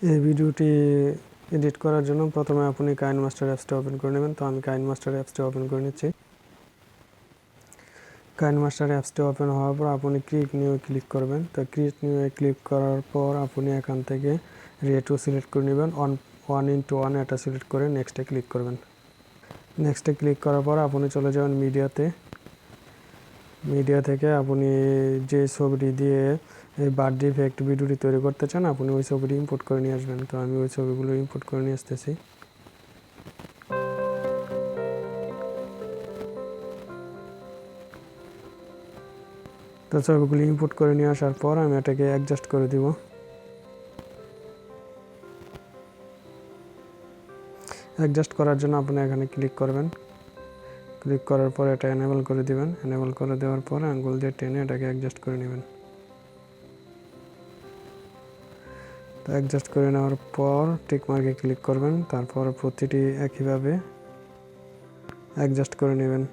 এই ভিডিওটি এডিট করার জন্য প্রথমে আপনি কাইনমাস্টার অ্যাপসটি ওপেন করে নেবেন। তো আমি কাইনমাস্টার অ্যাপসটি ওপেন করে নিচ্ছি। কাইনমাস্টার অ্যাপসটি ওপেন হওয়ার পর আপনি ক্রিয়েট নিউ ক্লিক করবেন। তো ক্রিয়েট নিউ ক্লিক করার পর আপনি এখান থেকে রেটও সিলেক্ট করে নেবেন। 1:1 এটা সিলেক্ট করে নেক্সটে ক্লিক করবেন। নেক্সটে ক্লিক করার পর আপনি চলে যাবেন মিডিয়াতে। মিডিয়া থেকে আপনি যে ছবিটি দিয়ে এই বার্থডে ইফেক্ট ভিডিওটি তৈরি করতে চান আপনি ওই ছবিটি ইম্পোর্ট করে নিয়ে আসবেন। তো আমি ওই ছবিগুলো ইম্পোর্ট করে নিয়ে আসতেছি। তো ছবিগুলো ইম্পোর্ট করে নিয়ে আসার পর আমি এটাকে অ্যাডজাস্ট করে দিব। অ্যাডজাস্ট করার জন্য আপনি এখানে ক্লিক করবেন। ক্লিক করার পর এটা এনেবল করে দিবেন। এনেবল করে দেওয়ার পর আঙ্গুল দিয়ে টেনে এটাকে অ্যাডজাস্ট করে নেবেন। তো অ্যাডজাস্ট করে নেওয়ার পর টিক মার্কে ক্লিক করবেন। তারপর প্রতিটি একইভাবে অ্যাডজাস্ট করে নেবেন।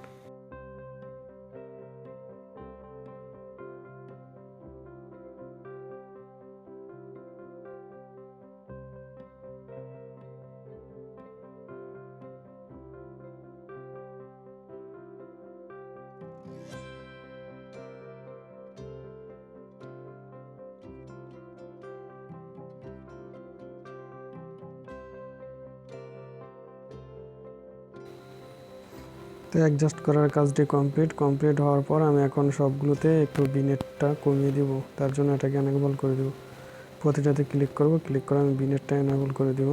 তো অ্যাডজাস্ট করার কাজটি কমপ্লিট হওয়ার পর আমি এখন সবগুলোতে একটু বিনেটটা কমিয়ে দিব। তার জন্য এটাকে এনেবল করে দেব। প্রতিটাতে ক্লিক করব, ক্লিক করে আমি বিনেটটা এনেবল করে দেব।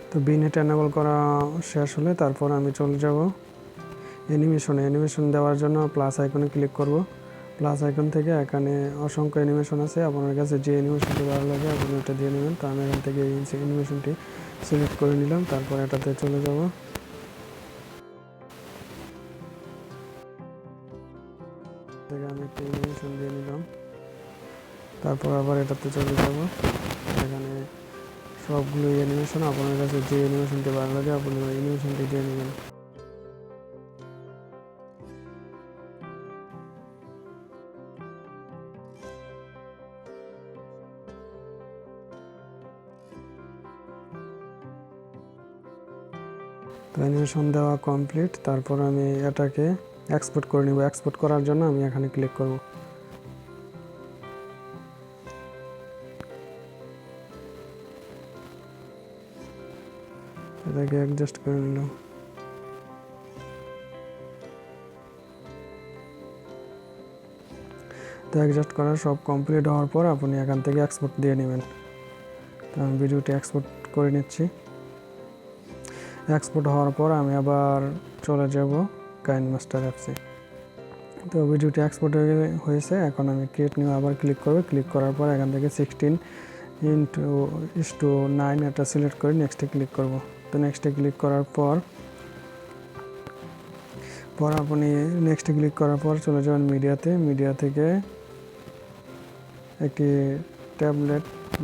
তো বিনেট এনেবল করা শেষ হলে তারপর আমি চলে যাব অ্যানিমেশন দেওয়ার জন্য প্লাস আইকনে ক্লিক করব। প্লাস আইকন থেকে এখানে অসংখ্য অ্যানিমেশন আছে। আপনার কাছে যে অ্যানিমেশনটি ভালো লাগে আপনি ওটা দিয়ে নেবেন। তো আমি এখান থেকে এই অ্যানিমেশনটি সিলেক্ট করে নিলাম। তারপর এটাতে চলে যাব। থেকে আমি একটা অ্যানিমেশন দিয়ে নিলাম। তারপর আবার এটাতে চলে যাব। এখানে সবগুলো অ্যানিমেশন আপনার কাছে যে অ্যানিমেশনটি ভালো লাগে আপনি ওই অ্যানিমেশনটি দিয়ে নেবেন। তো অ্যানিমেশন দেওয়া কমপ্লিট। তারপর আমি এটাকে এক্সপোর্ট করে নিব। এক্সপোর্ট করার জন্য আমি এখানে ক্লিক করব। এটাকে অ্যাডজাস্ট করে নিলাম। তো অ্যাডজাস্ট করা সব কমপ্লিট হওয়ার পর আপনি এখান থেকে এক্সপোর্ট দিয়ে নেবেন। তো আমি ভিডিওটি এক্সপোর্ট করে নিচ্ছি। এক্সপোর্ট হওয়ার পর আমি আবার চলে যাব কাইনমাস্টার অ্যাপসে। তো ভিডিওটি এক্সপোর্ট হয়েছে। এখন আমি ক্রিয়েট নিউ আবার ক্লিক করব। ক্লিক করার পর এখান থেকে 16:9 এটা সিলেক্ট করে নেক্সটে ক্লিক করব। তো নেক্সটে ক্লিক করার পর আপনি নেক্সটে ক্লিক করার পর চলে যাবেন মিডিয়া থেকে একটি ট্যাবলেট,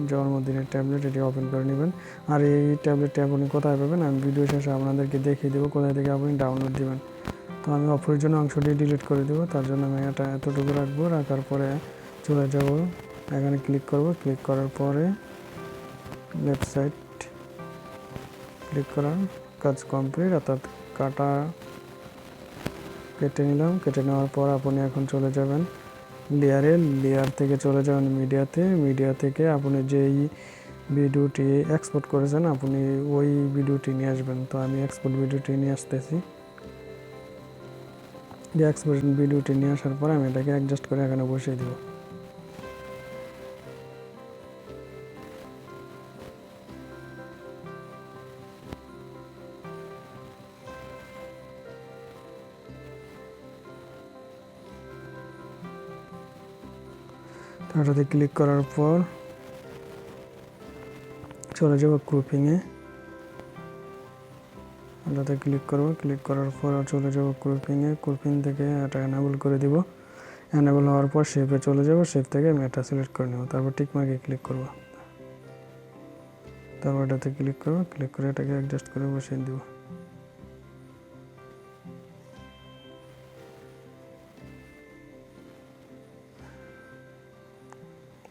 জন্মদিনের ট্যাবলেট, এটি ওপেন করে নেবেন। আর এই ট্যাবলেটটি আপনি কোথায় পাবেন আমি ভিডিও শেষে আপনাদেরকে দেখিয়ে দেবো কোথায় থেকে আপনি ডাউনলোড দিবেন। তো আমি অপ্রয়োজনীয় অংশটি ডিলিট করে দেবো। তার জন্য আমি এটা এতটুকু রাখবো। রাখার পরে চলে যাব, এখানে ক্লিক করব। ক্লিক করার পরে লেফট সাইড ক্লিক করার কাজ কমপ্লিট, অর্থাৎ কেটে নিলাম। কেটে নেওয়ার পর আপনি এখন চলে যাবেন লেয়ার থেকে চলে যাবেন মিডিয়া থেকে আপনি যেই ভিডিওটি এক্সপোর্ট করেছেন আপনি ওই ভিডিওটি নিয়ে আসবেন। তো আমি এক্সপোর্ট ভিডিওটি নিয়ে আসতেছি। এক্সপোর্ট ভিডিওটি নিয়ে আসার পর আমি এটাকে অ্যাডজাস্ট করে এখানে বসিয়ে দিব। তারটাতে ক্লিক করার পর চলে যাব গ্রুপিংয়ে। এটাতে ক্লিক করব। ক্লিক করার পর চলে যাব গ্রুপিং থেকে এটা এনেবল করে দিব। এনেবল হওয়ার পর শেপে চলে যাব। শেপ থেকে আমি এটা সিলেক্ট করে নেব। তারপর টিক মার্কে ক্লিক করব। তারপর এটাতে ক্লিক করব। ক্লিক করে এটাকে অ্যাডজাস্ট করে বসিয়ে দিব।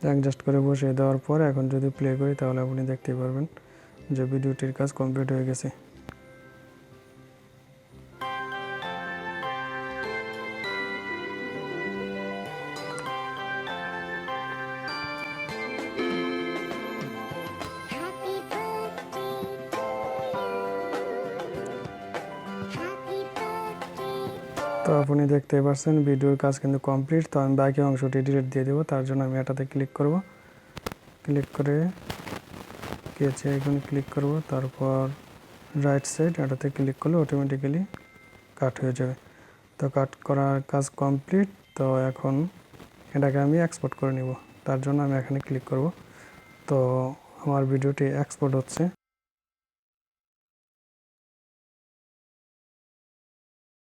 অ্যাডজাস্ট করে বসিয়ে দেওয়ার পর এখন যদি প্লে করি তাহলে আপনি দেখতে পারবেন যে ভিডিওটির কাজ কমপ্লিট হয়ে গেছে। তো আপনি দেখতে পাচ্ছেন ভিডিওর কাজ কিন্তু কমপ্লিট। তো আমি বাকি অংশটি ডিলিট দিয়ে দেবো, তার জন্য আমি এটাতে ক্লিক করব, ক্লিক করে কেচে এখন ক্লিক করব, তারপর রাইট সাইড এটাতে ক্লিক করলে অটোমেটিক্যালি কাট হয়ে যাবে। তো কাট করার কাজ কমপ্লিট। তো এখন এটাকে আমি এক্সপোর্ট করে নিব, তার জন্য আমি এখানে ক্লিক করব। তো আমার ভিডিওটি এক্সপোর্ট হচ্ছে।